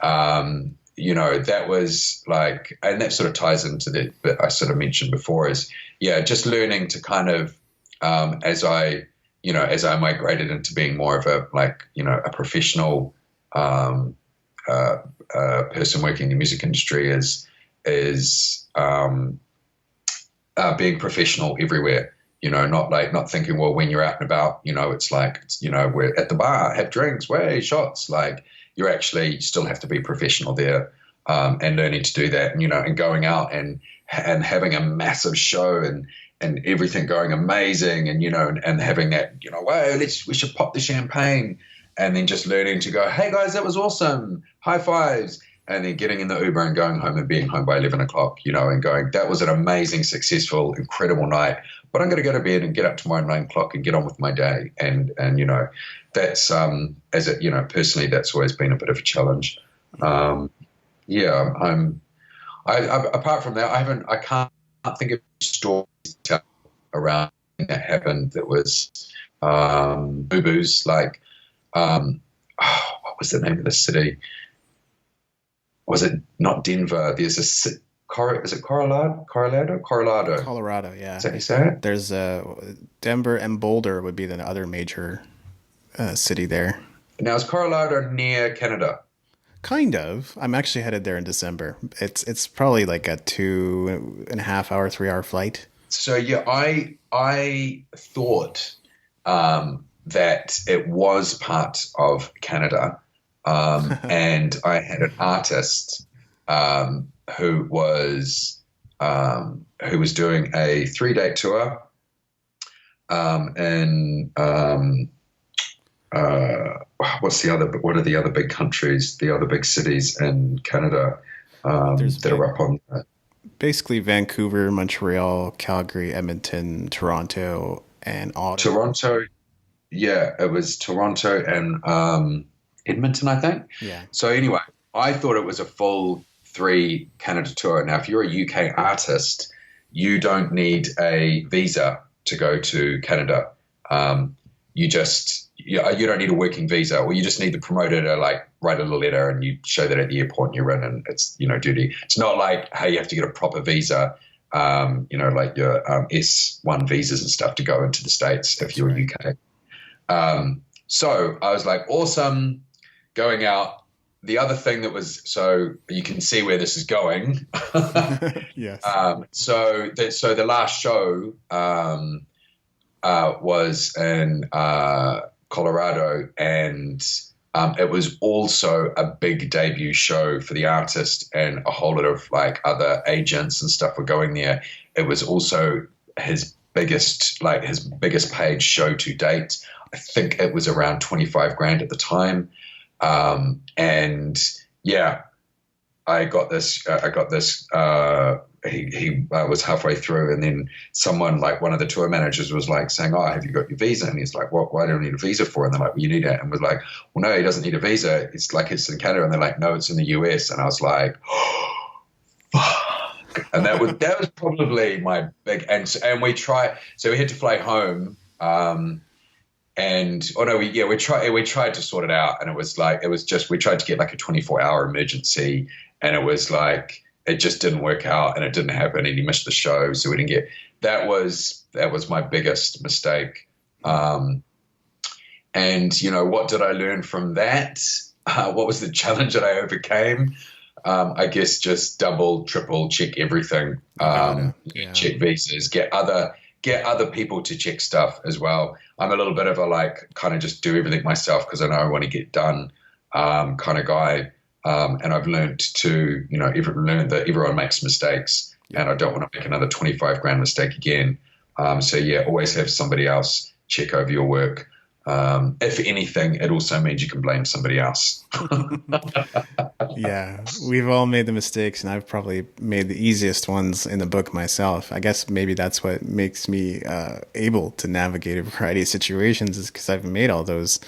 That was like, and that sort of ties into that I sort of mentioned before, is just learning to kind of, as I migrated into being more of a professional person working in the music industry, is being professional everywhere. Not thinking, well, when you're out and about, it's like, we're at the bar, have drinks, way shots. Like, you still have to be professional there, and learning to do that, and going out and having a massive show and everything going amazing, and having that, wow, we should pop the champagne, and then just learning to go, hey guys, that was awesome, high fives, and then getting in the Uber and going home and being home by 11 o'clock, and going, that was an amazing, successful, incredible night, but I'm going to go to bed and get up tomorrow at 9 o'clock and get on with my day. And that's, personally, that's always been a bit of a challenge. Apart from that, I can't think of stories around that happened that was boo-boos, like, what was the name of the city? Was it not Denver? There's is it Colorado? Colorado, yeah. Is that you say it? There's Denver and Boulder would be the other major city there. Now, is Colorado near Canada? Kind of. I'm actually headed there in December. It's probably like a 2.5 hour, 3 hour flight. So yeah, I thought that it was part of Canada, and I had an artist who was doing a 3-day tour, and what are the other big countries, the other big cities in Canada that are up on that? Basically Vancouver, Montreal, Calgary, Edmonton, Toronto, and Ottawa. Toronto, yeah, it was Toronto and Edmonton, I think. Yeah. So anyway, I thought it was a full 3 Canada tour. Now, if you're a UK artist, you don't need a visa to go to Canada. You don't need a working visa, or you just need the promoter to write a little letter, and you show that at the airport and you're in, and it's, duty. It's not like, hey, you have to get a proper visa, like your S1 visas and stuff to go into the States if you're UK. So I was like, awesome, going out, the other thing that was, so you can see where this is going. Yes. So the last show was in Colorado, and it was also a big debut show for the artist, and a whole lot of like other agents and stuff were going there. It was also his biggest paid show to date. I think it was around 25 grand at the time. And yeah, I got this. He was halfway through, and then someone, like one of the tour managers, was like saying, "Oh, have you got your visa?" And he's like, "What? Why do I need a visa for?" And they're like, "Well, you need it." And was like, "Well, no, he doesn't need a visa. It's like it's in Canada." And they're like, "No, it's in the US." And I was like, "Fuck!" And that was probably my big. And we tried. So we had to fly home. We tried to sort it out, and we tried to get like a 24-hour emergency, and it was like it just didn't work out, and it didn't happen, and he missed the show, so we didn't get. That was my biggest mistake. And what did I learn from that? What was the challenge that I overcame? I guess just double, triple check everything. Check visas, get other people to check stuff as well. I'm a little bit of a like kind of just do everything myself because I know I want to get done kind of guy. And I've learned that everyone makes mistakes, and I don't want to make another 25 grand mistake again. So yeah, always have somebody else check over your work. If anything, it also means you can blame somebody else. Yeah, we've all made the mistakes, and I've probably made the easiest ones in the book myself. I guess maybe that's what makes me able to navigate a variety of situations, is because I've made all those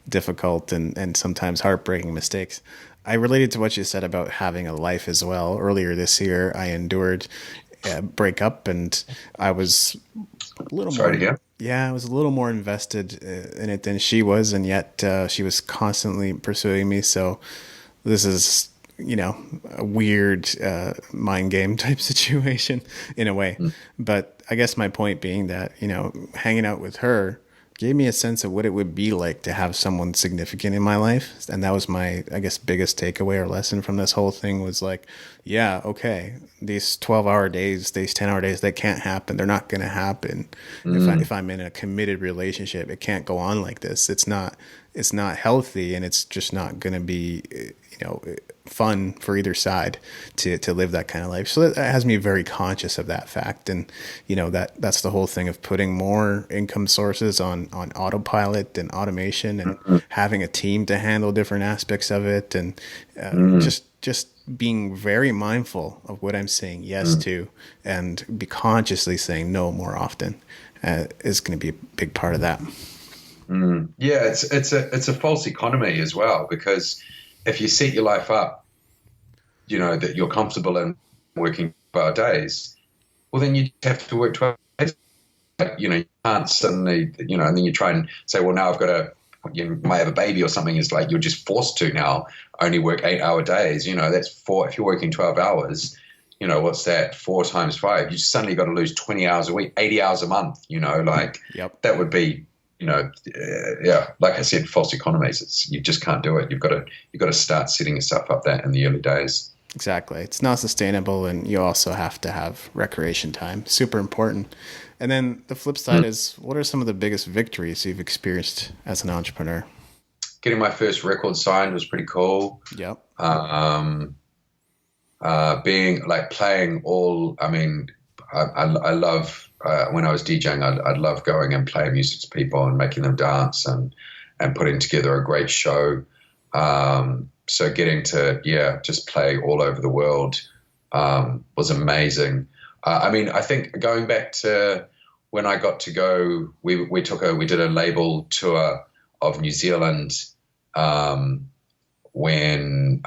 difficult and sometimes heartbreaking mistakes. I related to what you said about having a life as well. Earlier this year, I endured a breakup, and I was a little Sorry to hear. Yeah, I was a little more invested in it than she was, and yet she was constantly pursuing me. So this is, a weird mind game type situation in a way. But I guess my point being that, hanging out with her gave me a sense of what it would be like to have someone significant in my life. And that was my, I guess, biggest takeaway or lesson from this whole thing was like, yeah, okay, these 12-hour days, these 10-hour days, they can't happen. They're not going to happen. If I'm in a committed relationship, it can't go on like this. It's not healthy, and it's just not going to be, fun for either side to live that kind of life. So that has me very conscious of that fact. And, that's the whole thing of putting more income sources on autopilot and automation, and having a team to handle different aspects of it. And just being very mindful of what I'm saying yes to, and be consciously saying no more often is going to be a big part of that. Yeah, it's a false economy as well, because if you set your life up, that you're comfortable in working 12 days, well, then you have to work 12 days. You can't suddenly, and then you try and say, well, now I've got to, you might have a baby or something. It's like you're just forced to now only work 8-hour days. That's four. If you're working 12 hours, what's that? 4 times 5. You suddenly got to lose 20 hours a week, 80 hours a month. Yep. That would be, like I said, false economies. You just can't do it. You've got to start setting yourself up that in the early days. Exactly. It's not sustainable, and you also have to have recreation time. Super important. And then the flip side is, what are some of the biggest victories you've experienced as an entrepreneur? Getting my first record signed was pretty cool. Yep. Being like playing all, I love, when I was DJing, I'd love going and playing music to people and making them dance and putting together a great show. So getting to, just play all over the world was amazing. I think going back to when I got to go, we did a label tour of New Zealand when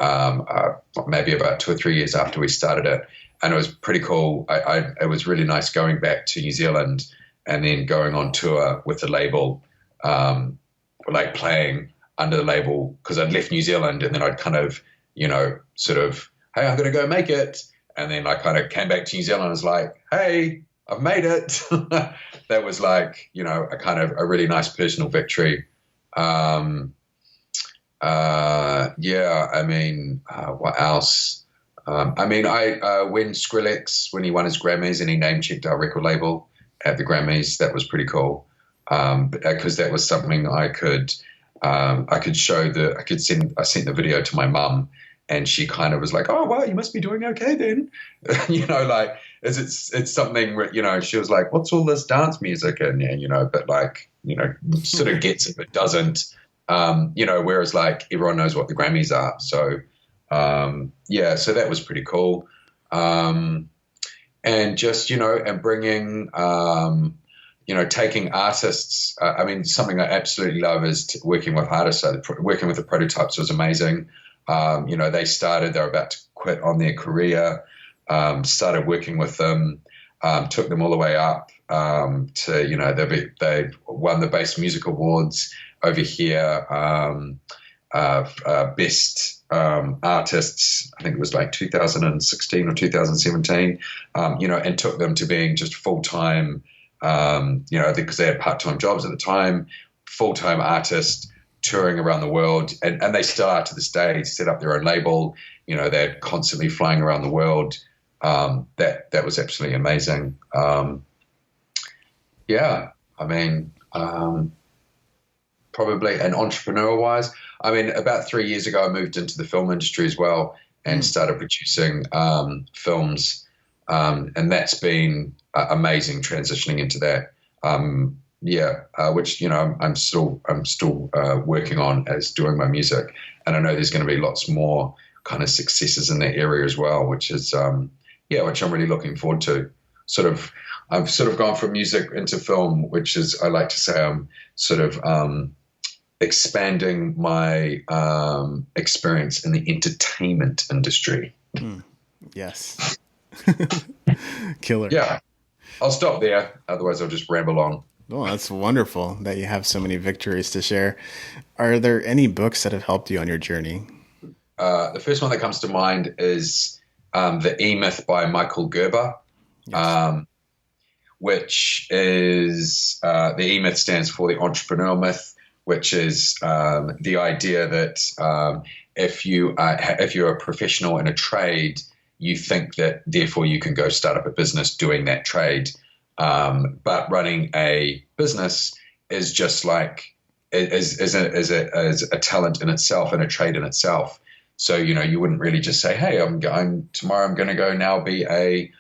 maybe about 2 or 3 years after we started it. And it was pretty cool. It was really nice going back to New Zealand and then going on tour with the label, like playing under the label, because I'd left New Zealand, and then I'd kind of, sort of, hey, I'm going to go make it. And then I kind of came back to New Zealand and was like, hey, I've made it. That was like, a kind of a really nice personal victory. Yeah, I mean, what else? I mean, when Skrillex, when he won his Grammys and he name checked our record label at the Grammys, that was pretty cool. Because that was something I could show I sent the video to my mum, and she kind of was like, "Oh, wow, you must be doing okay then," like it's something where, she was like, "What's all this dance music?" And but like, sort of gets it, but doesn't. Whereas like everyone knows what the Grammys are. So, yeah, so that was pretty cool. And just, and bringing, taking artists. I mean, something I absolutely love is working with artists. So working with the Prototypes was amazing. They were about to quit on their career, started working with them, took them all the way up to, they won the Bass Music Awards over here, best artists, I think it was like 2016 or 2017, and took them to being just full-time, because they had part-time jobs at the time, full-time artists touring around the world, and they still are to this day, set up their own label. They're constantly flying around the world. That was absolutely amazing. Yeah, I mean, probably, and entrepreneur wise, I mean, about 3 years ago, I moved into the film industry as well and started producing films. And that's been amazing transitioning into that. Which, I'm still working on as doing my music. And I know there's going to be lots more kind of successes in that area as well, which is, which I'm really looking forward to. I've sort of gone from music into film, which is, I like to say, I'm sort of expanding my experience in the entertainment industry. Yes. Killer. Yeah. I'll stop there. Otherwise, I'll just ramble on. Oh, that's wonderful that you have so many victories to share. Are there any books that have helped you on your journey? The first one that comes to mind is The E-Myth by Michael Gerber. Yes. Which is the E-Myth stands for the entrepreneur myth, which is the idea that if you're a professional in a trade, you think that therefore you can go start up a business doing that trade. But running a business is just like is a talent in itself and a trade in itself. So you wouldn't really just say, "Hey, tomorrow I'm going to go now be a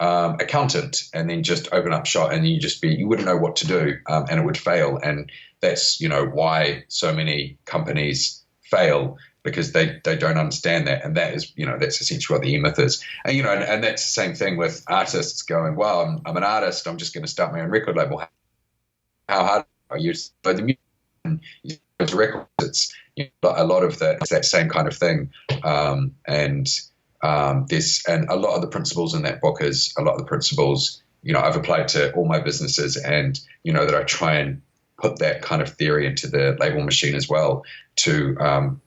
accountant," and then just open up shop, and you wouldn't know what to do, and it would fail. And that's why so many companies fail, because they don't understand that. And that is that's essentially what the E-Myth is. And and that's the same thing with artists going, "Well, I'm an artist, I'm just going to start my own record label." How hard are you for the music and records? It's a lot of that. It's that same kind of thing. And a lot of the principles in that book is a lot of the principles, I've applied to all my businesses, and, that I try and put that kind of theory into the label machine as well to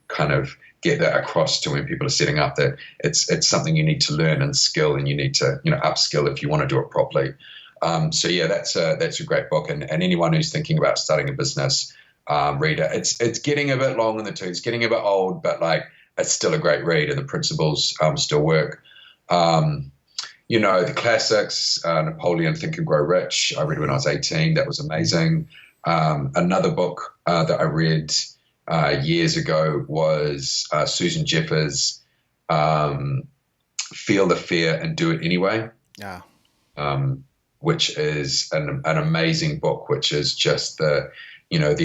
kind of get that across to when people are setting up that it's something you need to learn and skill, and you need to, upskill if you want to do it properly. So yeah, that's a great book. And anyone who's thinking about starting a business, read it. It's getting a bit long in the tooth. It's getting a bit old, but like, it's still a great read, and the principles still work. The classics, Napoleon, Think and Grow Rich, I read when I was 18. That was amazing. Another book that I read years ago was Susan Jeffers' Feel the Fear and Do It Anyway. Yeah. Which is an amazing book, which is just the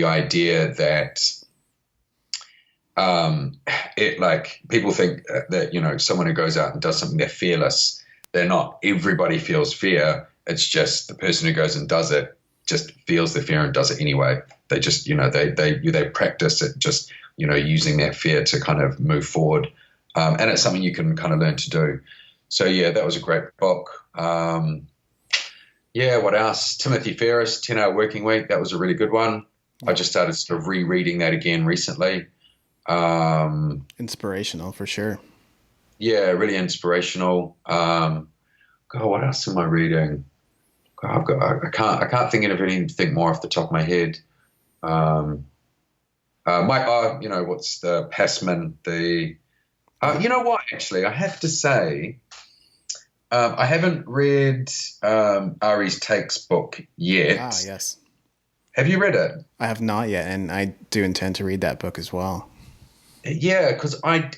idea that people think that, someone who goes out and does something, they're fearless. They're not. Everybody feels fear. It's just the person who goes and does it just feels the fear and does it anyway. They just, they practice it, just, using that fear to kind of move forward. And it's something you can kind of learn to do. So yeah, that was a great book. What else? Timothy Ferriss, 10-Hour Working Week. That was a really good one. I just started sort of rereading that again recently. Inspirational for sure. Yeah, really inspirational. God, what else am I reading? God, I can't think of anything more off the top of my head. Mike, what's the Passman? You know what? Actually, I have to say, I haven't read Ari's Takes book yet. Ah, yes. Have you read it? I have not yet, and I do intend to read that book as well. Yeah, because I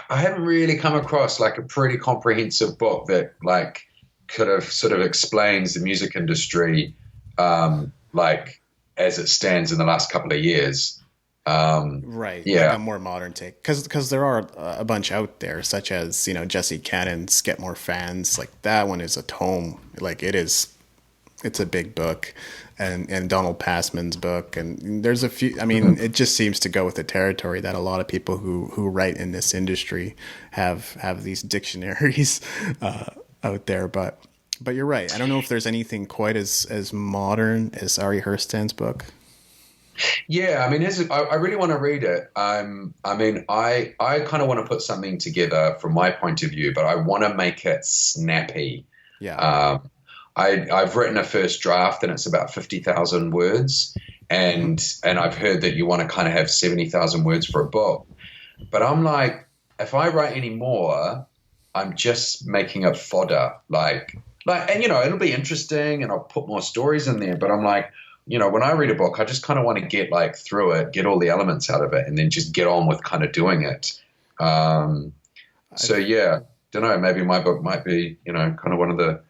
haven't really come across like a pretty comprehensive book that like could have sort of explains the music industry like as it stands in the last couple of years. Right. Yeah. Like a more modern take. Because there are a bunch out there, such as, Jesse Cannon's Get More Fans. Like that one is a tome. Like it's a big book. And Donald Passman's book. And there's a few, it just seems to go with the territory that a lot of people who write in this industry have these dictionaries out there. But you're right. I don't know if there's anything quite as modern as Ari Herstand's book. Yeah, I really want to read it. I kind of want to put something together from my point of view, but I want to make it snappy. Yeah. I've written a first draft, and it's about 50,000 words, and I've heard that you want to kind of have 70,000 words for a book. But I'm like, if I write any more, I'm just making it fodder. And it'll be interesting, and I'll put more stories in there. But I'm like, when I read a book, I just kind of want to get like through it, get all the elements out of it, and then just get on with kind of doing it. So yeah, don't know. Maybe my book might be, kind of one of the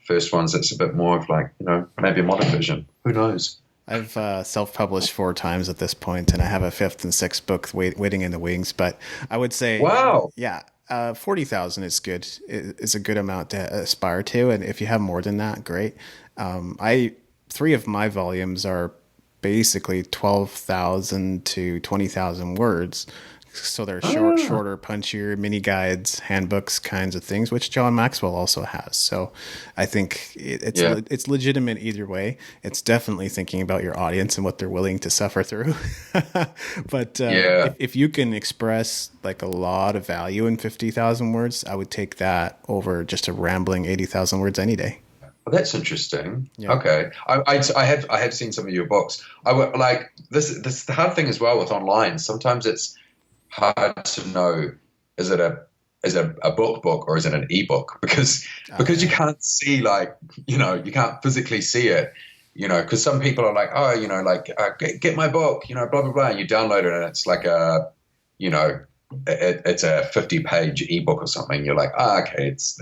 first ones that's a bit more of like, maybe a modern version. Who knows? I've self-published 4 times at this point, and I have a 5th and 6th book waiting in the wings. But I would say, wow, yeah, 40,000 is good. Is a good amount to aspire to, and if you have more than that, great. 3 of my volumes are basically 12,000 to 20,000 words. So they're shorter, punchier, mini guides, handbooks, kinds of things, which John Maxwell also has. So I think it's legitimate either way. It's definitely thinking about your audience and what they're willing to suffer through. But if you can express like a lot of value in 50,000 words, I would take that over just a rambling 80,000 words any day. Well, that's interesting. Yeah. Okay, I have seen some of your books. I would like this. The hard thing as well with online. Sometimes it's hard to know, is it a book or is it an ebook? Because you can't see, like, you can't physically see it, because some people are like, get my book, blah, blah, blah. And you download it and it's like it's a 50-page ebook or something. You're like, okay, it's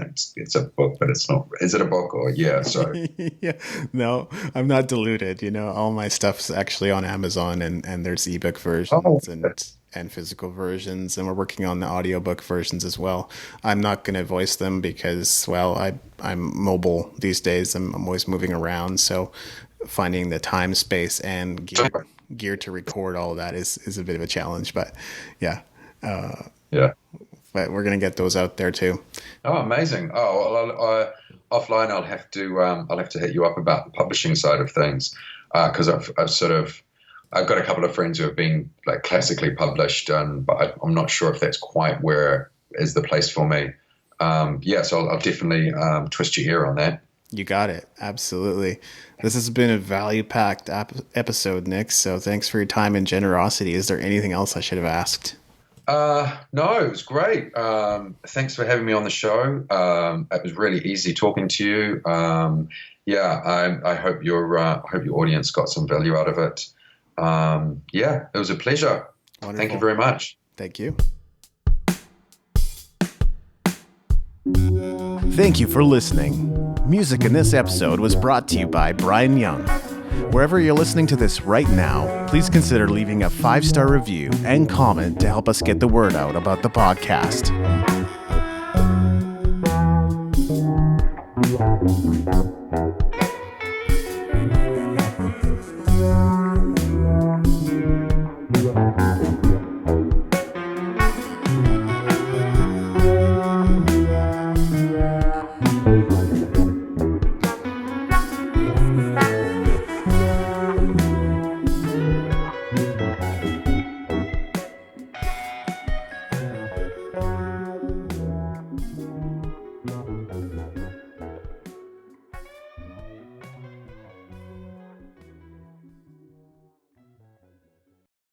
a book, but it's not. Is it a book or So yeah, no, I'm not deluded. All my stuff's actually on Amazon, and there's ebook versions and physical versions, and we're working on the audiobook versions as well. I'm not going to voice them because, well, I'm mobile these days. I'm always moving around, so finding the time, space, and gear to record all of that is a bit of a challenge. But yeah. But we're gonna get those out there too. Oh, amazing! Oh, well, offline, I'll have to hit you up about the publishing side of things, because I've got a couple of friends who have been like classically published, but I'm not sure if that's quite where is the place for me. So I'll definitely twist your ear on that. You got it. Absolutely. This has been a value-packed episode, Nick. So thanks for your time and generosity. Is there anything else I should have asked? No, it was great. Thanks for having me on the show. It was really easy talking to you. I hope your audience got some value out of it. It was a pleasure. Wonderful. Thank you very much. Thank you. Thank you for listening. Music in this episode was brought to you by Brian Young. Wherever you're listening to this right now, please consider leaving a 5-star review and comment to help us get the word out about the podcast.